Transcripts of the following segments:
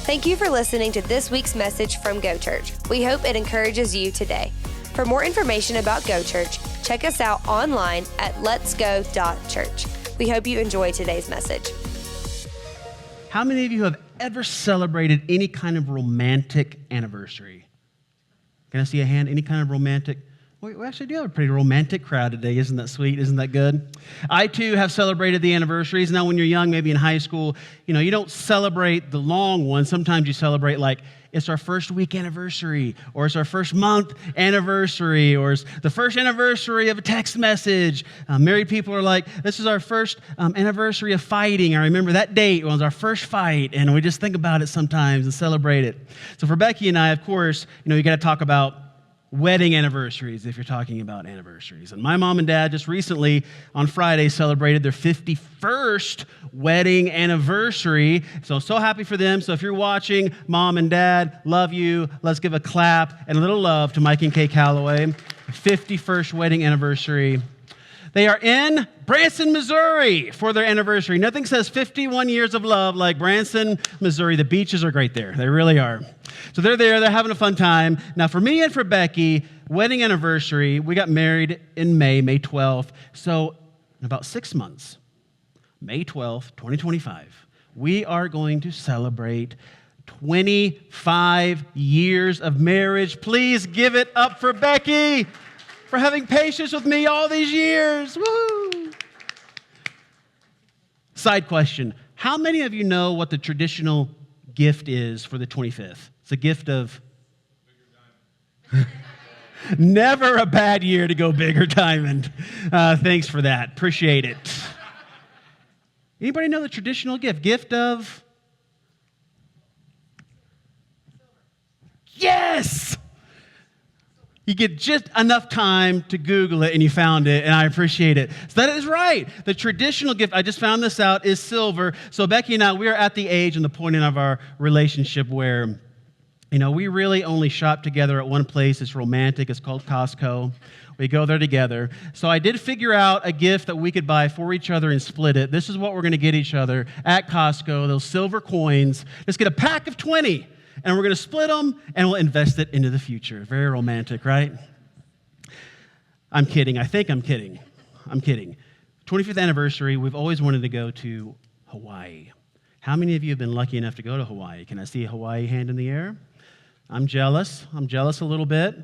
Thank you for listening to this week's message from Go Church. We hope it encourages you today. For more information about Go Church, check us out online at letsgo.church. We hope you enjoy today's message. How many of you have ever celebrated any kind of romantic anniversary? Can I see a hand? Any kind of romantic? We actually do have a pretty romantic crowd today. Isn't that sweet? Isn't that good? I, too, have celebrated the anniversaries. Now, when you're young, maybe in high school, you don't celebrate the long ones. Sometimes you celebrate like, it's our first week anniversary, or it's our first month anniversary, or it's the first anniversary of a text message. Married people are like, this is our first anniversary of fighting. I remember that date was our first fight, and we just think about it sometimes and celebrate it. So for Becky and I, of course, you got to talk about wedding anniversaries if you're talking about anniversaries. And my mom and dad just recently on Friday celebrated their 51st wedding anniversary. So happy for them. So if you're watching, mom and dad, love you. Let's give a clap and a little love to Mike and Kay Callaway. 51st wedding anniversary. They are in Branson, Missouri for their anniversary. Nothing says 51 years of love like Branson, Missouri. The beaches are great there. They really are. So they're there. They're having a fun time. Now, for me and for Becky, wedding anniversary, we got married in May 12th. So in about 6 months, May 12th, 2025, we are going to celebrate 25 years of marriage. Please give it up for Becky for having patience with me all these years. Woo! Side question. How many of you know what the traditional gift is for the 25th? It's a gift of never a bad year to go big or diamond. Thanks for that. Appreciate it. Anybody know the traditional gift? Gift of? Yes! You get just enough time to Google it and you found it, and I appreciate it. So that is right. The traditional gift, I just found this out, is silver. So Becky and I, we are at the age and the point in of our relationship where, we really only shop together at one place. It's romantic. It's called Costco. We go there together. So I did figure out a gift that we could buy for each other and split it. This is what we're going to get each other at Costco, those silver coins. Let's get a pack of 20. And we're going to split them, and we'll invest it into the future. Very romantic, right? I'm kidding. I think I'm kidding. I'm kidding. 25th anniversary, we've always wanted to go to Hawaii. How many of you have been lucky enough to go to Hawaii? Can I see a Hawaii hand in the air? I'm jealous. I'm jealous a little bit.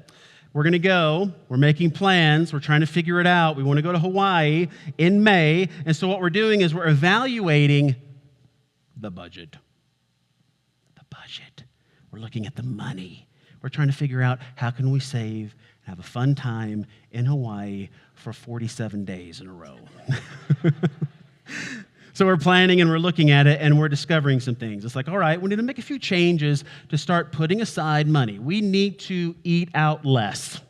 We're going to go. We're making plans. We're trying to figure it out. We want to go to Hawaii in May. And so what we're doing is we're evaluating the budget. The budget. We're looking at the money. We're trying to figure out how can we save and have a fun time in Hawaii for 47 days in a row. So we're planning and we're looking at it and we're discovering some things. It's like, all right, we need to make a few changes to start putting aside money. We need to eat out less.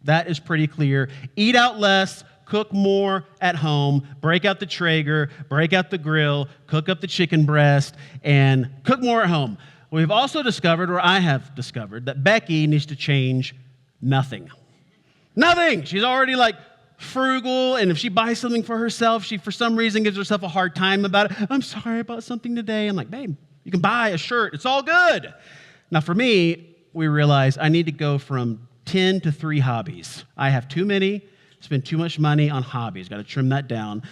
That is pretty clear. Eat out less, cook more at home, break out the Traeger, break out the grill, cook up the chicken breast, and cook more at home. We've also discovered, or I have discovered, that Becky needs to change nothing. Nothing! She's already like frugal, and if she buys something for herself, she for some reason gives herself a hard time about it. I'm sorry about something today. I'm like, babe, you can buy a shirt. It's all good. Now for me, we realized I need to go from 10 to 3 hobbies. I have too many, spend too much money on hobbies. Got to trim that down.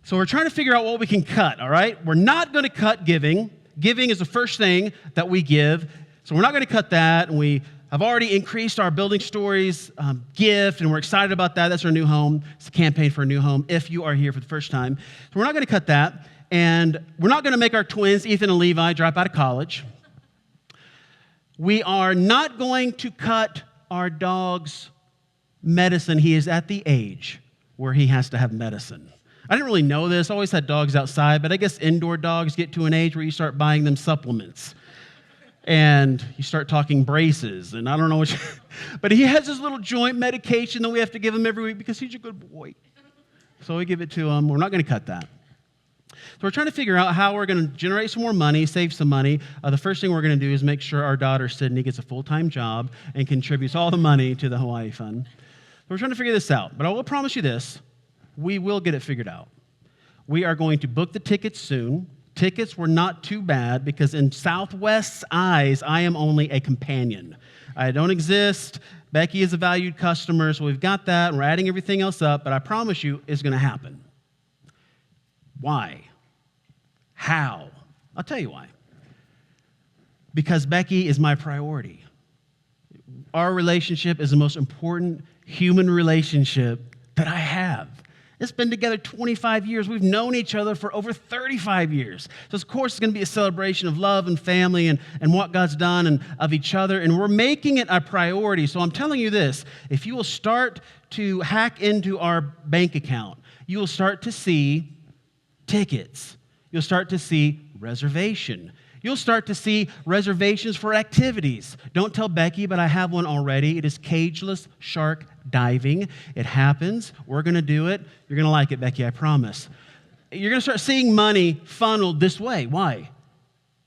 So we're trying to figure out what we can cut, all right? We're not going to cut giving. Giving is the first thing that we give. So we're not going to cut that. And we have already increased our Building Stories gift, and we're excited about that. That's our new home. It's a campaign for a new home if you are here for the first time. So we're not going to cut that. And we're not going to make our twins, Ethan and Levi, drop out of college. We are not going to cut our dog's medicine. He is at the age where he has to have medicine. I didn't really know this. I always had dogs outside, but I guess indoor dogs get to an age where you start buying them supplements. And you start talking braces, and I don't know which. But he has this little joint medication that we have to give him every week because he's a good boy. So we give it to him. We're not going to cut that. So we're trying to figure out how we're going to generate some more money, save some money. The first thing we're going to do is make sure our daughter, Sydney, gets a full-time job and contributes all the money to the Hawaii Fund. So we're trying to figure this out. But I will promise you this. We will get it figured out. We are going to book the tickets soon. Tickets were not too bad because in Southwest's eyes, I am only a companion. I don't exist. Becky is a valued customer, so we've got that, and we're adding everything else up, but I promise you it's going to happen. Why? How? I'll tell you why. Because Becky is my priority. Our relationship is the most important human relationship that I have. It's been together 25 years. We've known each other for over 35 years. So, of course, it's going to be a celebration of love and family and what God's done and of each other. And we're making it a priority. So I'm telling you this. If you will start to hack into our bank account, you will start to see tickets. You'll start to see reservation. You'll start to see reservations for activities. Don't tell Becky, but I have one already. It is cageless shark diving. It happens. We're going to do it. You're going to like it, Becky, I promise. You're going to start seeing money funneled this way. Why?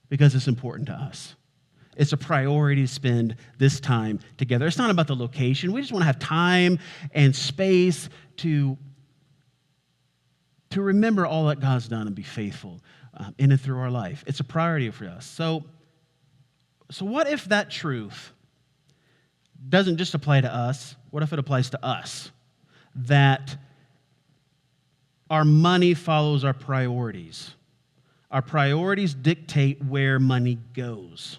Because it's important to us. It's a priority to spend this time together. It's not about the location. We just want to have time and space to remember all that God's done and be faithful in and through our life. It's a priority for us. So what if that truth doesn't just apply to us? What if it applies to us? That our money follows our priorities. Our priorities dictate where money goes.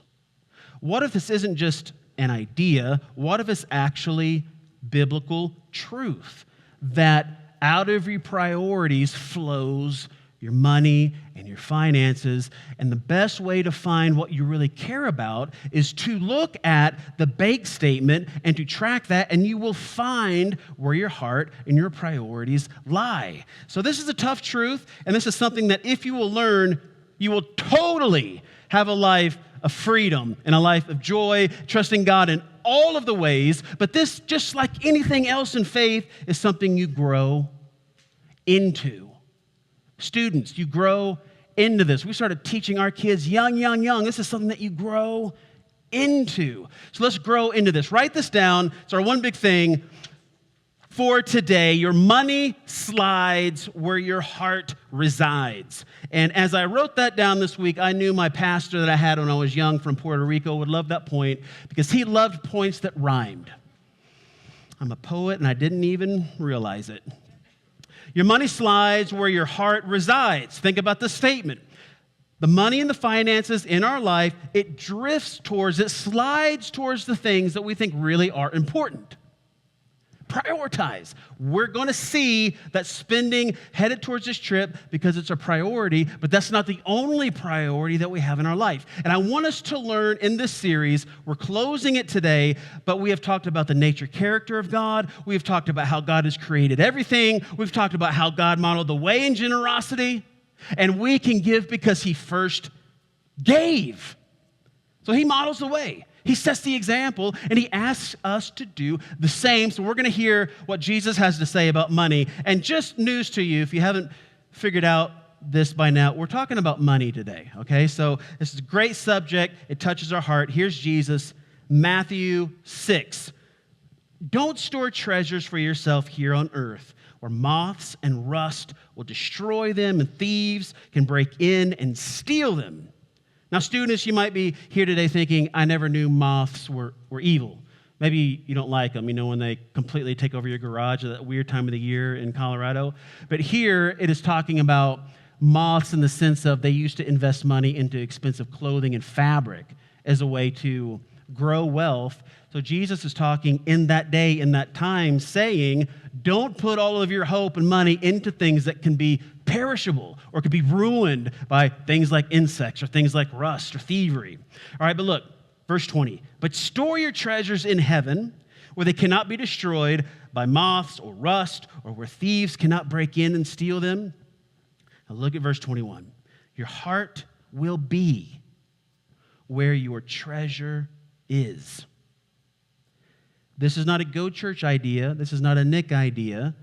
What if this isn't just an idea? What if it's actually biblical truth? That out of your priorities flows your money and your finances. And the best way to find what you really care about is to look at the bank statement and to track that, and you will find where your heart and your priorities lie. So this is a tough truth, and this is something that if you will learn, you will totally have a life of freedom and a life of joy, trusting God in all of the ways. But this, just like anything else in faith, is something you grow into. Students, you grow into this. We started teaching our kids young. This is something that you grow into. So let's grow into this. Write this down. It's our one big thing for today. Your money slides where your heart resides. And as I wrote that down this week, I knew my pastor that I had when I was young from Puerto Rico would love that point because he loved points that rhymed. I'm a poet and I didn't even realize it. Your money slides where your heart resides. Think about the statement. The money and the finances in our life, it slides towards the things that we think really are important. Prioritize. We're going to see that spending headed towards this trip because it's a priority, but that's not the only priority that we have in our life. And I want us to learn in this series, we're closing it today, but we have talked about the nature, character of God. We've talked about how God has created everything. We've talked about how God modeled the way in generosity. And we can give because he first gave. So he models the way. He sets the example, and he asks us to do the same. So we're going to hear what Jesus has to say about money. And just news to you, if you haven't figured out this by now, we're talking about money today, okay? So this is a great subject. It touches our heart. Here's Jesus, Matthew 6. Don't store treasures for yourself here on earth, where moths and rust will destroy them, and thieves can break in and steal them. Now, students, you might be here today thinking, I never knew moths were evil. Maybe you don't like them, when they completely take over your garage at that weird time of the year in Colorado. But here it is talking about moths in the sense of they used to invest money into expensive clothing and fabric as a way to grow wealth. So Jesus is talking in that day, in that time, saying, don't put all of your hope and money into things that can be perishable or could be ruined by things like insects or things like rust or thievery. All right, but look, verse 20. But store your treasures in heaven where they cannot be destroyed by moths or rust or where thieves cannot break in and steal them. Now look at verse 21. Your heart will be where your treasure is. This is not a Go Church idea. This is not a Nick idea.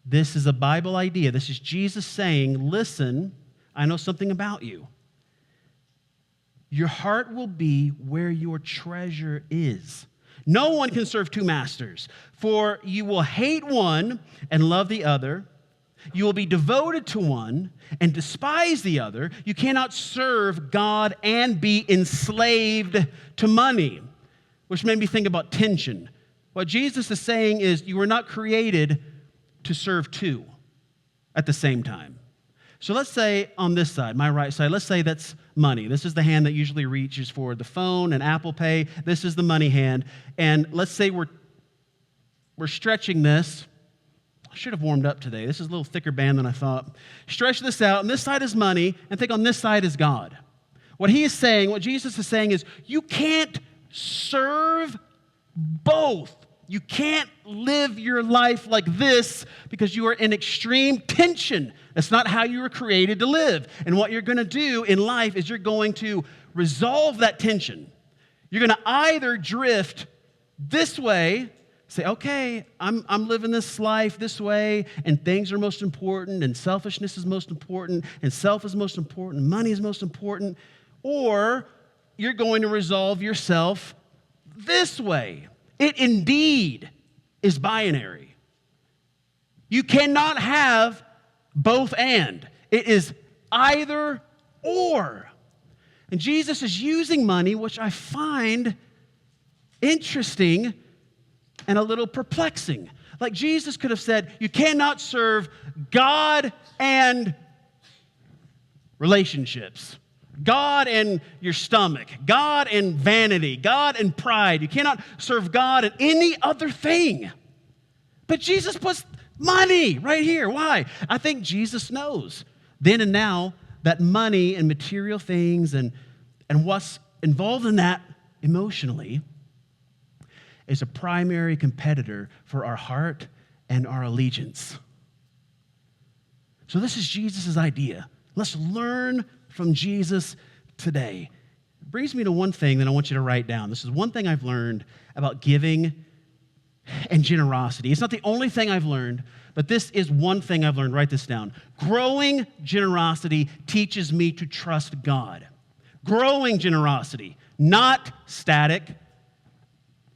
This is a Bible idea. This is Jesus saying, listen, I know something about you. Your heart will be where your treasure is. No one can serve two masters, for you will hate one and love the other, You will be devoted to one and despise the other. You cannot serve God and be enslaved to money, which made me think about tension. What Jesus is saying is you were not created to serve two at the same time. So let's say on this side, my right side, let's say that's money. This is the hand that usually reaches for the phone and Apple Pay. This is the money hand. And let's say we're stretching this. I should have warmed up today. This is a little thicker band than I thought. Stretch this out, and this side is money, and think on this side is God. What he is saying, what Jesus is saying is, you can't serve both. You can't live your life like this because you are in extreme tension. That's not how you were created to live. And what you're going to do in life is you're going to resolve that tension. You're going to either drift this way, say, okay, I'm living this life this way, and things are most important, and selfishness is most important, and self is most important, money is most important, or you're going to resolve yourself this way. It indeed is binary. You cannot have both and. It is either or. And Jesus is using money, which I find interesting and a little perplexing. Like Jesus could have said, you cannot serve God and relationships. God and your stomach, God and vanity, God and pride. You cannot serve God and any other thing. But Jesus puts money right here. Why? I think Jesus knows then and now that money and material things and what's involved in that emotionally is a primary competitor for our heart and our allegiance. So this is Jesus' idea. Let's learn from Jesus today. It brings me to one thing that I want you to write down. This is one thing I've learned about giving and generosity. It's not the only thing I've learned, but this is one thing I've learned. Write this down. Growing generosity teaches me to trust God. Growing generosity, not static.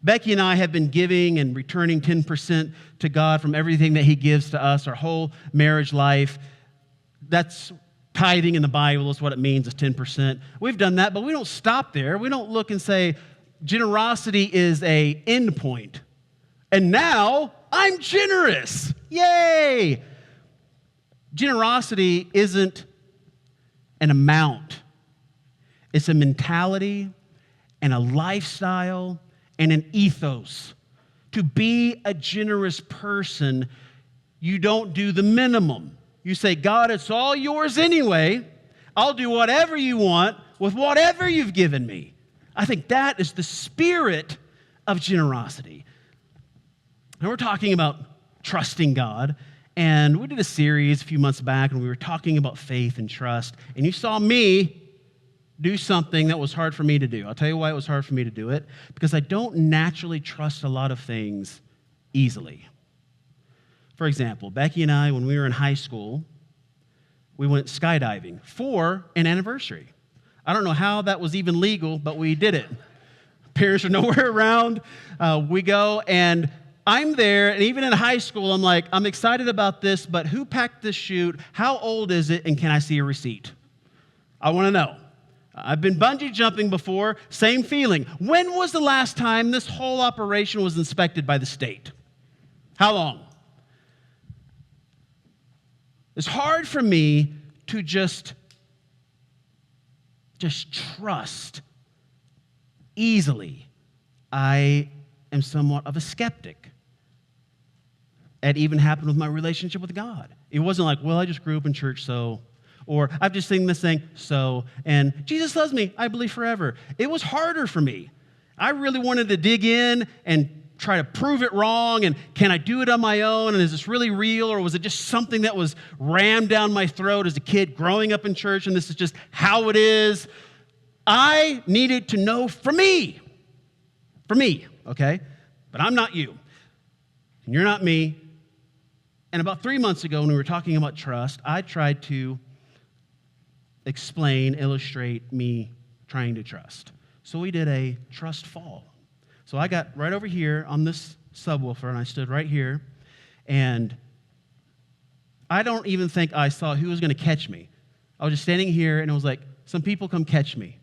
Becky and I have been giving and returning 10% to God from everything that He gives to us, our whole marriage life. That's tithing in the Bible is what it means, is 10%. We've done that, but we don't stop there. We don't look and say, generosity is an end point. And now I'm generous. Yay! Generosity isn't an amount. It's a mentality and a lifestyle and an ethos. To be a generous person, you don't do the minimum. You say, God, it's all yours anyway. I'll do whatever you want with whatever you've given me. I think that is the spirit of generosity. And we're talking about trusting God. And we did a series a few months back, and we were talking about faith and trust. And you saw me do something that was hard for me to do. I'll tell you why it was hard for me to do it. Because I don't naturally trust a lot of things easily. For example, Becky and I, when we were in high school, we went skydiving for an anniversary. I don't know how that was even legal, but we did it. Parents are nowhere around. We go, and I'm there, and even in high school, I'm like, I'm excited about this, but who packed this chute? How old is it, and can I see a receipt? I want to know. I've been bungee jumping before, same feeling. When was the last time this whole operation was inspected by the state? How long? It's hard for me to just trust easily. I am somewhat of a skeptic. It even happened with my relationship with God. It wasn't like, well, I just grew up in church, so, or I've just sing this thing, so, and Jesus loves me, I believe forever. It was harder for me. I really wanted to dig in and try to prove it wrong, and can I do it on my own, and is this really real, or was it just something that was rammed down my throat as a kid growing up in church, and this is just how it is? I needed to know for me, okay? But I'm not you, and you're not me. And about 3 months ago, when we were talking about trust, I tried to illustrate me trying to trust. So we did a trust fall. So I got right over here on this subwoofer, and I stood right here, and I don't even think I saw who was going to catch me. I was just standing here, and it was like, some people come catch me.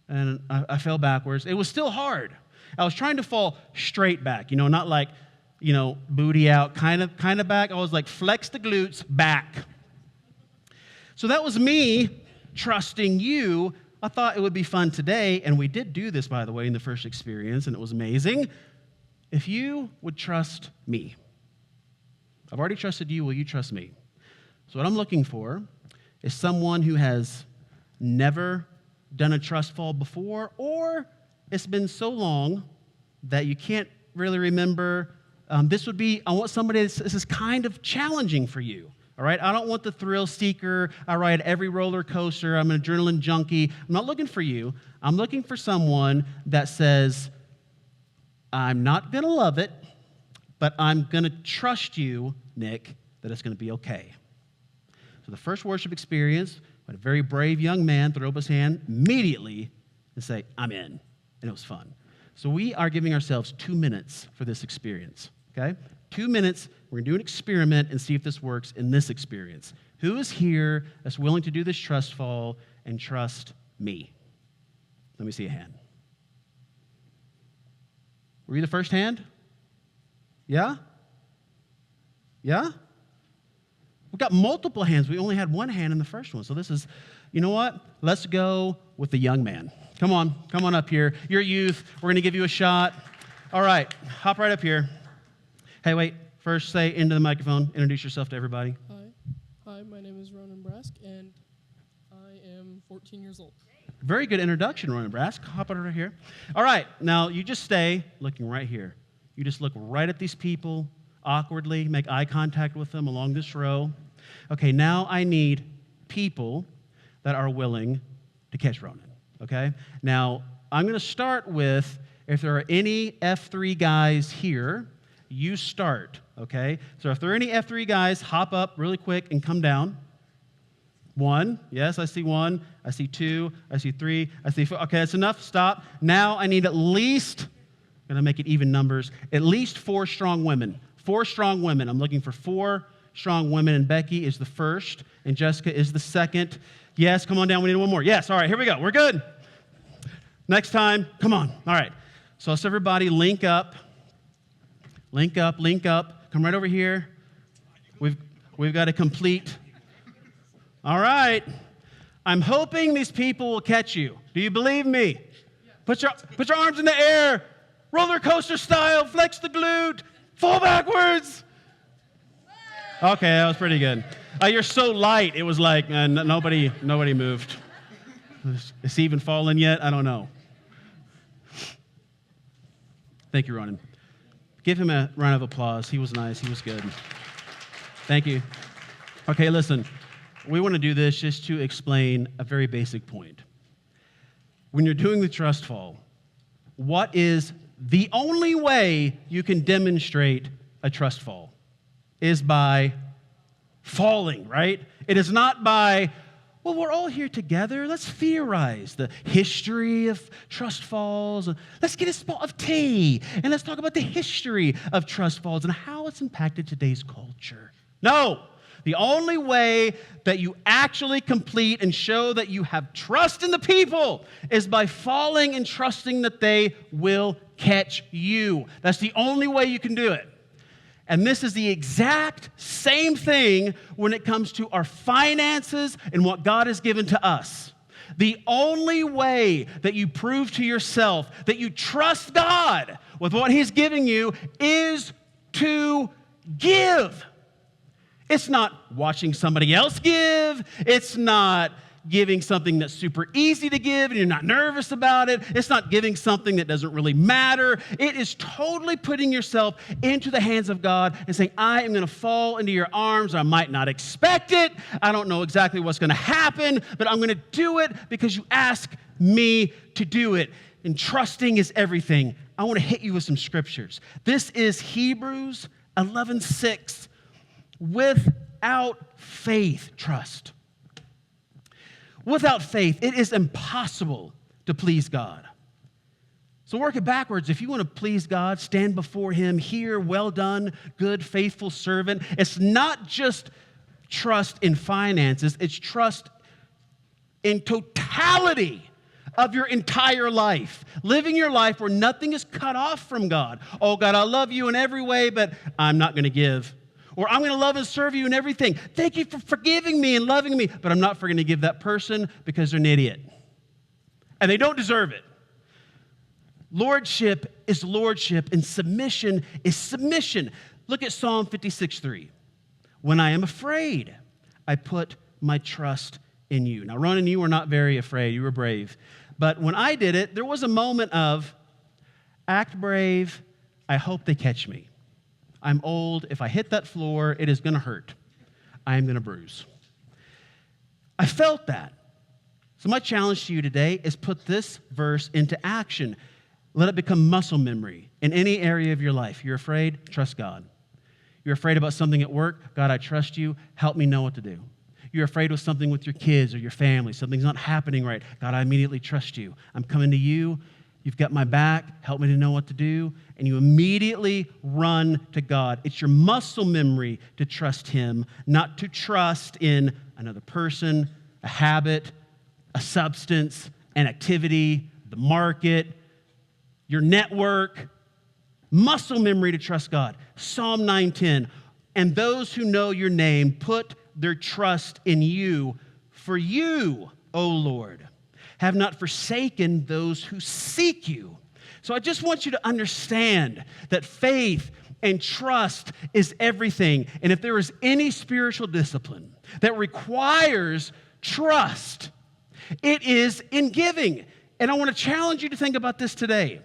And I fell backwards. It was still hard. I was trying to fall straight back, not like, booty out, kind of back. I was like, flex the glutes, back. So that was me trusting you. I thought it would be fun today, and we did do this, by the way, in the first experience, and it was amazing. If you would trust me. I've already trusted you, will you trust me? So what I'm looking for is someone who has never done a trust fall before, or it's been so long that you can't really remember. I want somebody this is kind of challenging for you. All right, I don't want the thrill seeker. I ride every roller coaster. I'm an adrenaline junkie. I'm not looking for you. I'm looking for someone that says, I'm not going to love it, but I'm going to trust you, Nick, that it's going to be okay. So the first worship experience, we had a very brave young man throw up his hand immediately and say, I'm in. And it was fun. So we are giving ourselves 2 minutes for this experience, okay? 2 minutes, we're going to do an experiment and see if this works in this experience. Who is here that's willing to do this trust fall and trust me? Let me see a hand. Were you the first hand? Yeah? Yeah? We've got multiple hands. We only had one hand in the first one. So this is, you know what? Let's go with the young man. Come on up here. You're youth. We're going to give you a shot. All right, hop right up here. Hey, wait. First, say into the microphone. Introduce yourself to everybody. Hi, my name is Ronan Brask, and I am 14 years old. Very good introduction, Ronan Brask. Hop over here. All right, now you just stay looking right here. You just look right at these people awkwardly, make eye contact with them along this row. Okay, now I need people that are willing to catch Ronan, okay? Now, I'm going to start with, if there are any F3 guys here, you start, okay? So if there are any F3 guys, hop up really quick and come down. 1, yes, I see 1. I see 2. I see 3. I see 4. Okay, that's enough. Stop. Now I need at least, I'm going to make it even numbers, at least 4 strong women. 4 strong women. I'm looking for 4 strong women, and Becky is the first, and Jessica is the second. Yes, come on down. We need one more. Yes, all right, here we go. We're good. Next time, come on. All right. So let's everybody link up. Link up. Come right over here. We've got a complete. All right. I'm hoping these people will catch you. Do you believe me? Put your arms in the air. Roller coaster style. Flex the glute. Fall backwards. Okay, that was pretty good. You're so light. It was like nobody moved. Is he even fallen yet? I don't know. Thank you, Ronan. Give him a round of applause. He was nice. He was good. Thank you. Okay, listen. We want to do this just to explain a very basic point. When you're doing the trust fall, what is the only way you can demonstrate a trust fall is by falling, right? It is not by, well, we're all here together. Let's theorize the history of trust falls. Let's get a spot of tea, and let's talk about the history of trust falls and how it's impacted today's culture. No. The only way that you actually complete and show that you have trust in the people is by falling and trusting that they will catch you. That's the only way you can do it. And this is the exact same thing when it comes to our finances and what God has given to us. The only way that you prove to yourself that you trust God with what He's giving you is to give. It's not watching somebody else give. It's not giving something that's super easy to give and you're not nervous about it. It's not giving something that doesn't really matter. It is totally putting yourself into the hands of God and saying, I am going to fall into your arms. I might not expect it. I don't know exactly what's going to happen, but I'm going to do it because you ask me to do it. And trusting is everything. I want to hit you with some scriptures. This is Hebrews 11:6. Without faith, trust. Without faith, it is impossible to please God. So work it backwards. If you want to please God, stand before Him, hear, well done, good, faithful servant. It's not just trust in finances. It's trust in totality of your entire life. Living your life where nothing is cut off from God. Oh, God, I love you in every way, but I'm not going to give. Or I'm going to love and serve you in everything. Thank you for forgiving me and loving me, but I'm not going to give that person because they're an idiot. And they don't deserve it. Lordship is lordship, and submission is submission. Look at Psalm 56:3. When I am afraid, I put my trust in you. Now, Ronan, you were not very afraid. You were brave. But when I did it, there was a moment of, act brave, I hope they catch me. I'm old. If I hit that floor, it is going to hurt. I am going to bruise. I felt that. So my challenge to you today is put this verse into action. Let it become muscle memory in any area of your life. You're afraid? Trust God. You're afraid about something at work? God, I trust you. Help me know what to do. You're afraid of something with your kids or your family. Something's not happening right. God, I immediately trust you. I'm coming to you. You've got my back. Help me to know what to do. And you immediately run to God. It's your muscle memory to trust him, not to trust in another person, a habit, a substance, an activity, the market, your network. Muscle memory to trust God. Psalm 9:10. And those who know your name put their trust in you, for you, O Lord, have not forsaken those who seek you. So I just want you to understand that faith and trust is everything. And if there is any spiritual discipline that requires trust, it is in giving. And I want to challenge you to think about this today.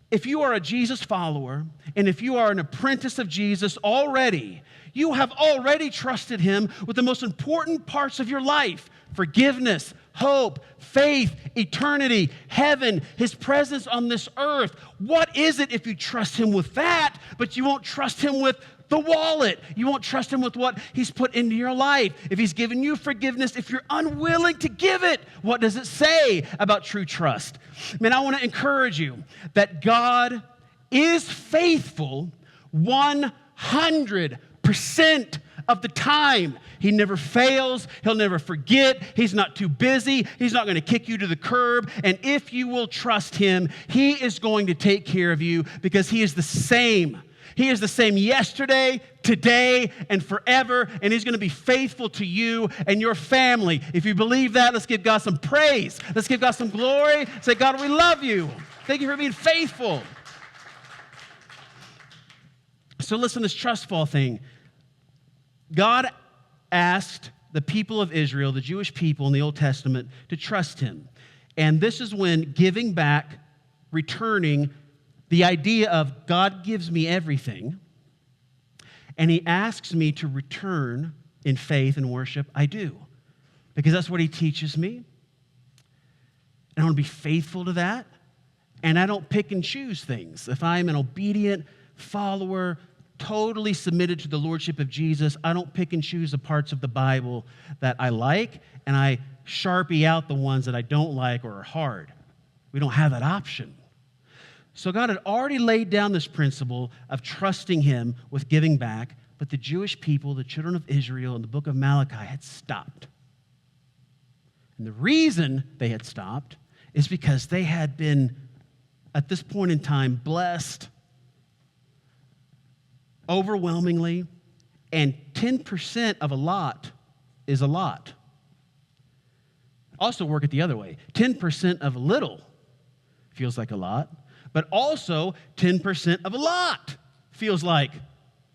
If you are a Jesus follower, and if you are an apprentice of Jesus already, you have already trusted him with the most important parts of your life: forgiveness, hope, faith, eternity, heaven, his presence on this earth. What is it if you trust him with that, but you won't trust him with the wallet? You won't trust him with what he's put into your life. If he's given you forgiveness, if you're unwilling to give it, what does it say about true trust? Man, I want to encourage you that God is faithful 100% of the time. He never fails. He'll never forget. He's not too busy. He's not going to kick you to the curb. And if you will trust him, he is going to take care of you, because he is the same. He is the same yesterday, today, and forever, and he's going to be faithful to you and your family. If you believe that, let's give God some praise. Let's give God some glory. Say, God, we love you. Thank you for being faithful. So listen, this trust fall thing. God asked the people of Israel, the Jewish people in the Old Testament, to trust him. And this is when giving back, returning, the idea of God gives me everything, and he asks me to return in faith and worship. I do, because that's what he teaches me. And I want to be faithful to that. And I don't pick and choose things. If I'm an obedient follower, totally submitted to the lordship of Jesus, I don't pick and choose the parts of the Bible that I like, and I Sharpie out the ones that I don't like or are hard. We don't have that option. So God had already laid down this principle of trusting him with giving back, but the Jewish people, the children of Israel in the book of Malachi, had stopped. And the reason they had stopped is because they had been, at this point in time, blessed overwhelmingly, and 10% of a lot is a lot. Also work it the other way. 10% of a little feels like a lot, but also 10% of a lot feels like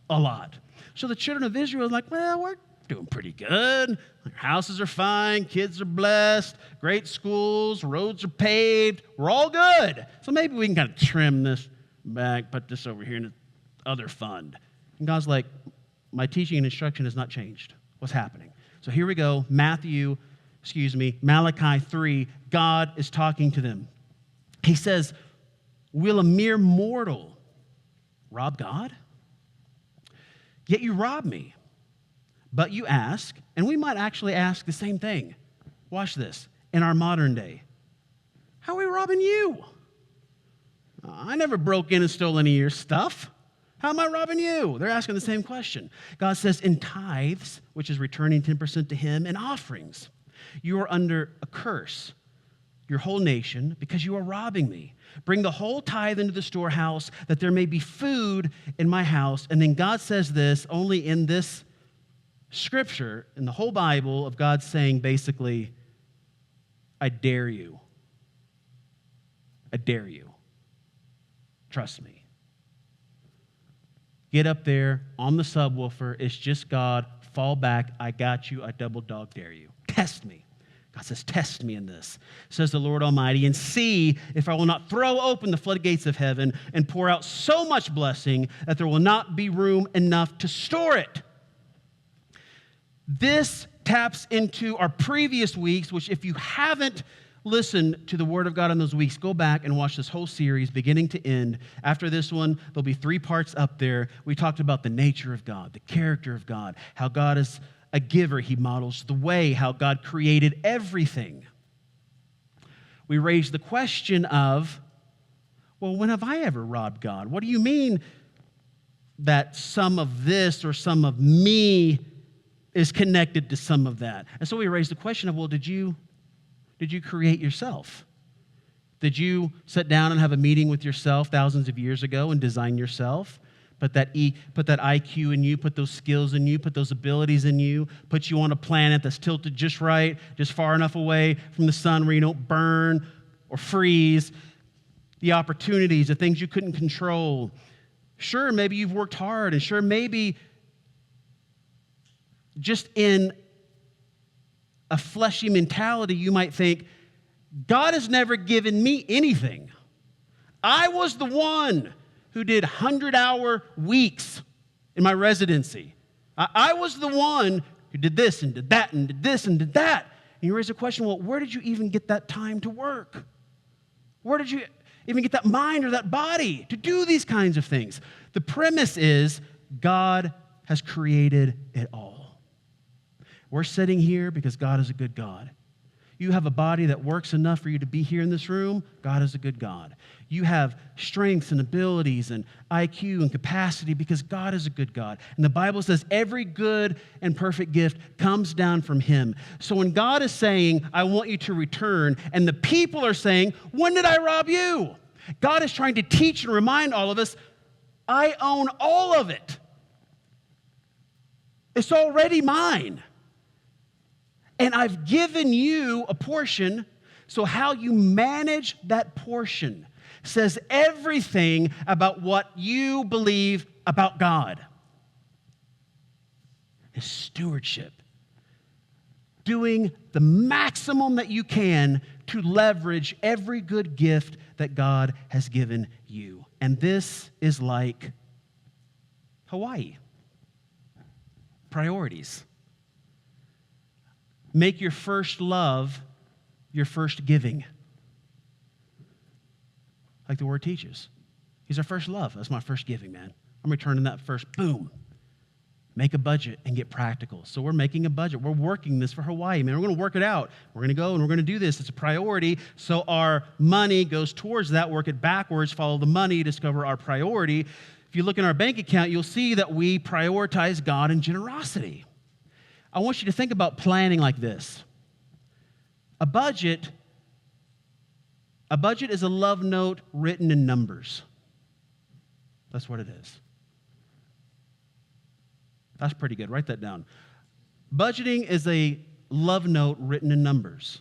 a lot. So the children of Israel are like, well, we're doing pretty good. Our houses are fine, kids are blessed, great schools, roads are paved, we're all good. So maybe we can kind of trim this back, put this over here in the other fund. And God's like, my teaching and instruction has not changed. What's happening? So here we go, Malachi 3, God is talking to them. He says, will a mere mortal rob God? Yet you rob me. But you ask, and we might actually ask the same thing. Watch this. In our modern day, how are we robbing you? I never broke in and stole any of your stuff. How am I robbing you? They're asking the same question. God says, in tithes, which is returning 10% to him, and offerings, you are under a curse, your whole nation, because you are robbing me. Bring the whole tithe into the storehouse, that there may be food in my house. And then God says this, only in this scripture, in the whole Bible, of God saying basically, I dare you. I dare you. Trust me. Get up there on the subwoofer. It's just God. Fall back. I got you. I double dog dare you. Test me. God says, test me in this, says the Lord Almighty, and see if I will not throw open the floodgates of heaven and pour out so much blessing that there will not be room enough to store it. This taps into our previous weeks, which if you haven't listened to the Word of God in those weeks, go back and watch this whole series beginning to end. After this one, there'll be 3 parts up there. We talked about the nature of God, the character of God, how God is a giver. He models the way, how God created everything. We raised the question of, well, when have I ever robbed God? What do you mean that some of this or some of me is connected to some of that? And so we raised the question of, well, did you create yourself? Did you sit down and have a meeting with yourself thousands of years ago and design yourself? Put that IQ in you, put those skills in you, put those abilities in you, put you on a planet that's tilted just right, just far enough away from the sun where you don't burn or freeze. The opportunities, the things you couldn't control. Sure, maybe you've worked hard, and sure, maybe just in a fleshy mentality, you might think, God has never given me anything. I was the one who did 100-hour weeks in my residency. I was the one who did this and did that and did this and did that. And you raise the question, well, where did you even get that time to work? Where did you even get that mind or that body to do these kinds of things? The premise is God has created it all. We're sitting here because God is a good God. You have a body that works enough for you to be here in this room, God is a good God. You have strengths and abilities and IQ and capacity because God is a good God. And the Bible says every good and perfect gift comes down from him. So when God is saying, I want you to return, and the people are saying, when did I rob you? God is trying to teach and remind all of us, I own all of it. It's already mine. And I've given you a portion, so how you manage that portion says everything about what you believe about God. Is stewardship. Doing the maximum that you can to leverage every good gift that God has given you. And this is like Hawaii. Priorities. Make your first love your first giving. Like the word teaches. He's our first love. That's my first giving, man. I'm returning that first. Boom. Make a budget and get practical. So we're making a budget. We're working this for Hawaii, man. We're going to work it out. We're going to go and we're going to do this. It's a priority. So our money goes towards that. Work it backwards. Follow the money. Discover our priority. If you look in our bank account, you'll see that we prioritize God and generosity. I want you to think about planning like this. A budget is a love note written in numbers. That's what it is. That's pretty good. Write that down. Budgeting is a love note written in numbers.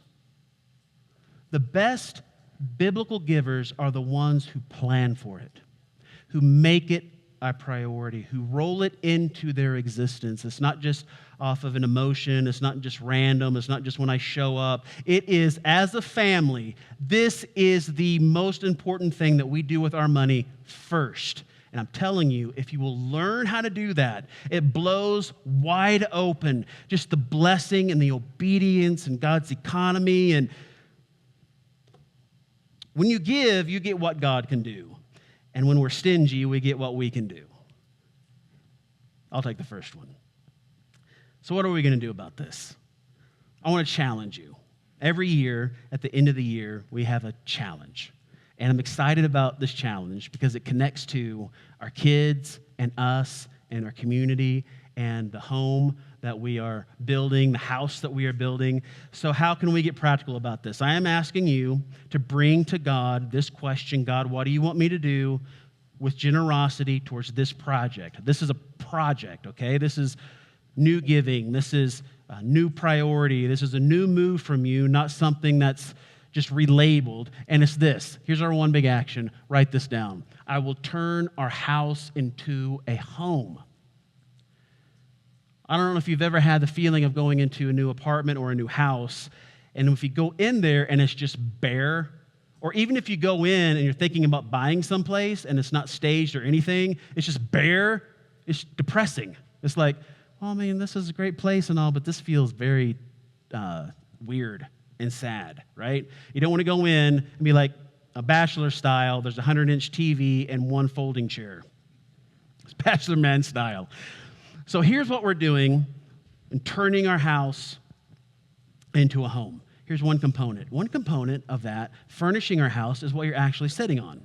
The best biblical givers are the ones who plan for it, who make it a priority, who roll it into their existence. It's not just off of an emotion. It's not just random. It's not just when I show up. It is, as a family, this is the most important thing that we do with our money first. And I'm telling you, if you will learn how to do that, it blows wide open just the blessing and the obedience and God's economy. And when you give, you get what God can do. And when we're stingy, we get what we can do. I'll take the first one. So what are we going to do about this? I want to challenge you. Every year, at the end of the year, we have a challenge. And I'm excited about this challenge because it connects to our kids and us and our community and the home that we are building, the house that we are building. So how can we get practical about this? I am asking you to bring to God this question: God, what do you want me to do with generosity towards this project? This is a project, okay? This is new giving. This is a new priority. This is a new move from you, not something that's just relabeled. And it's this. Here's our one big action. Write this down. I will turn our house into a home. I don't know if you've ever had the feeling of going into a new apartment or a new house, and if you go in there and it's just bare, or even if you go in and you're thinking about buying someplace and it's not staged or anything, it's just bare, it's depressing. It's like, well, I mean, this is a great place and all, but this feels very weird and sad, right? You don't want to go in and be like a bachelor style, there's a 100-inch TV and one folding chair. It's bachelor man style. So here's what we're doing in turning our house into a home. Here's one component. One component of that, furnishing our house, is what you're actually sitting on.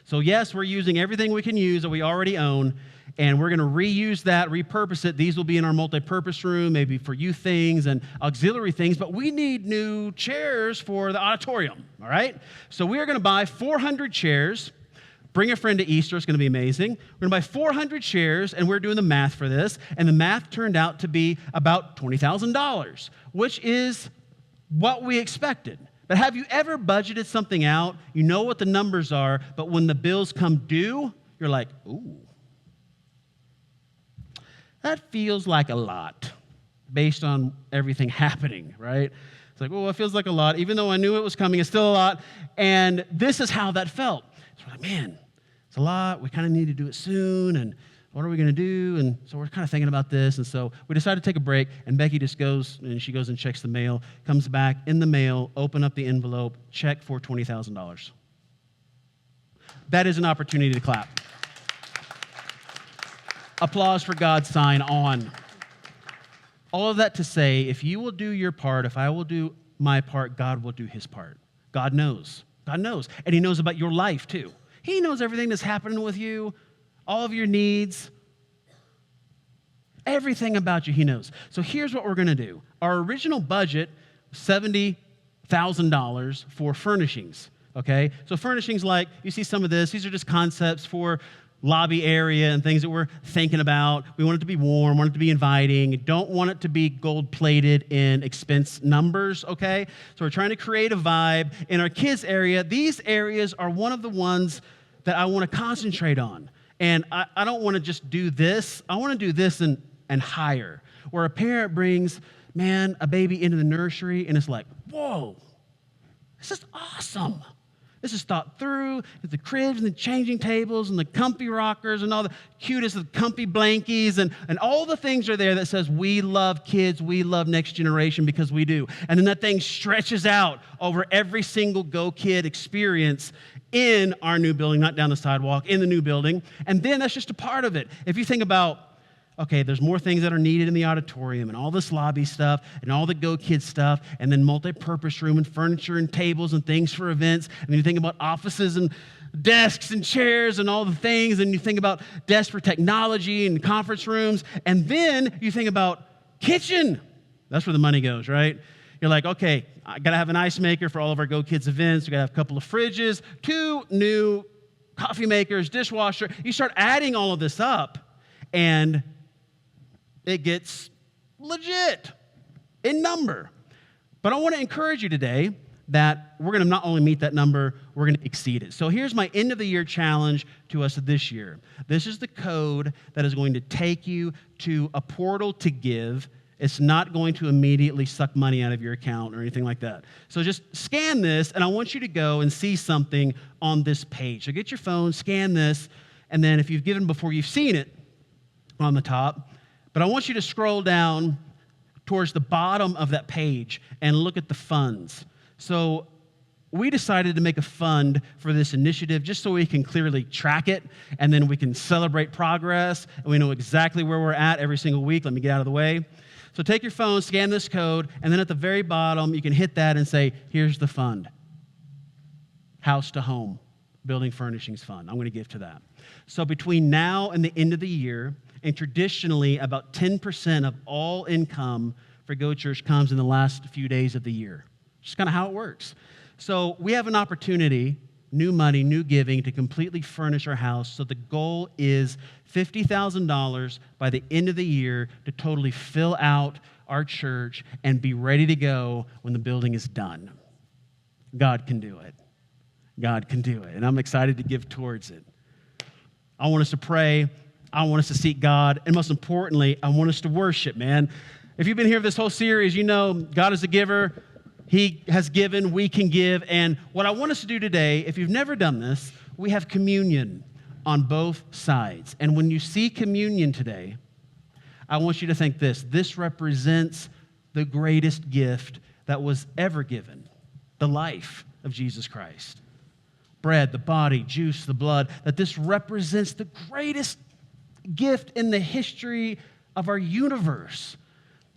So yes, we're using everything we can use that we already own, and we're going to reuse that, repurpose it. These will be in our multi-purpose room, maybe for youth things and auxiliary things, but we need new chairs for the auditorium, all right? So we are going to buy 400 chairs. Bring a friend to Easter. It's going to be amazing. We're going to buy 400 chairs, and we're doing the math for this, and the math turned out to be about $20,000, which is what we expected. But have you ever budgeted something out? You know what the numbers are, but when the bills come due, you're like, ooh, that feels like a lot based on everything happening, right? It's like, oh, it feels like a lot. Even though I knew it was coming, it's still a lot. And this is how that felt. It's like, man, it's a lot. We kind of need to do it soon. And what are we going to do? And so we're kind of thinking about this. And so we decided to take a break. And Becky just goes and checks the mail, comes back in the mail, open up the envelope, check for $20,000. That is an opportunity to clap. Applause for God, sign on. All of that to say, if you will do your part, if I will do my part, God will do his part. God knows. God knows. And he knows about your life too. He knows everything that's happening with you, all of your needs, everything about you he knows. So here's what we're going to do. Our original budget, $70,000 for furnishings, okay? So furnishings, like you see some of this, these are just concepts for lobby area and things that we're thinking about. We want it to be warm, want it to be inviting. Don't want it to be gold-plated in expense numbers, okay? So we're trying to create a vibe. In our kids area, these areas are one of the ones that I want to concentrate on. And I don't want to just do this. I want to do this and higher, where a parent brings, man, a baby into the nursery, and it's like, whoa, this is awesome. This is thought through. The cribs and the changing tables and the comfy rockers and all the cutest of the comfy blankies and all the things are there that says we love kids, we love next generation, because we do. And then that thing stretches out over every single Go Kid experience in our new building, not down the sidewalk, in the new building. And then that's just a part of it. If you think about, okay, there's more things that are needed in the auditorium and all this lobby stuff and all the Go Kids stuff and then multi-purpose room and furniture and tables and things for events. And then you think about offices and desks and chairs and all the things. And you think about desks for technology and conference rooms. And then you think about kitchen. That's where the money goes, right? You're like, okay, I got to have an ice maker for all of our Go Kids events. We got to have a couple of fridges, 2 new coffee makers, dishwasher. You start adding all of this up, and it gets legit in number. But I want to encourage you today that we're going to not only meet that number, we're going to exceed it. So here's my end of the year challenge to us this year. This is the code that is going to take you to a portal to give. It's not going to immediately suck money out of your account or anything like that. So just scan this, and I want you to go and see something on this page. So get your phone, scan this, and then if you've given before, you've seen it on the top. But I want you to scroll down towards the bottom of that page and look at the funds. So we decided to make a fund for this initiative just so we can clearly track it, and then we can celebrate progress, and we know exactly where we're at every single week. Let me get out of the way. So take your phone, scan this code, and then at the very bottom, you can hit that and say, here's the fund. House to home. Building Furnishings Fund. I'm going to give to that. So between now and the end of the year, and traditionally about 10% of all income for Go Church comes in the last few days of the year. Just kind of how it works. So we have an opportunity, new money, new giving, to completely furnish our house. So the goal is $50,000 by the end of the year to totally fill out our church and be ready to go when the building is done. God can do it. God can do it. And I'm excited to give towards it. I want us to pray. I want us to seek God. And most importantly, I want us to worship, man. If you've been here this whole series, you know God is a giver. He has given, we can give. And what I want us to do today, if you've never done this, we have communion on both sides. And when you see communion today, I want you to think this. This represents the greatest gift that was ever given, the life of Jesus Christ. Bread, the body, juice, the blood, that this represents the greatest gift in the history of our universe.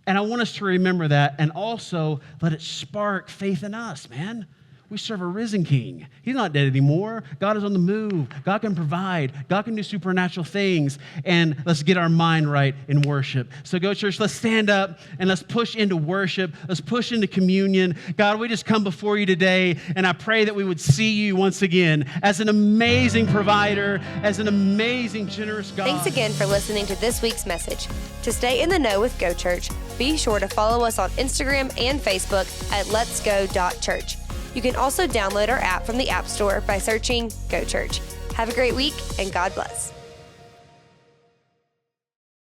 And I want us to remember that and also let it spark faith in us, man. We serve a risen King. He's not dead anymore. God is on the move. God can provide. God can do supernatural things. And let's get our mind right in worship. So Go Church, let's stand up and let's push into worship. Let's push into communion. God, we just come before you today, and I pray that we would see you once again as an amazing provider, as an amazing, generous God. Thanks again for listening to this week's message. To stay in the know with Go Church, be sure to follow us on Instagram and Facebook at letsgo.church. You can also download our app from the App Store by searching Go Church. Have a great week, and God bless.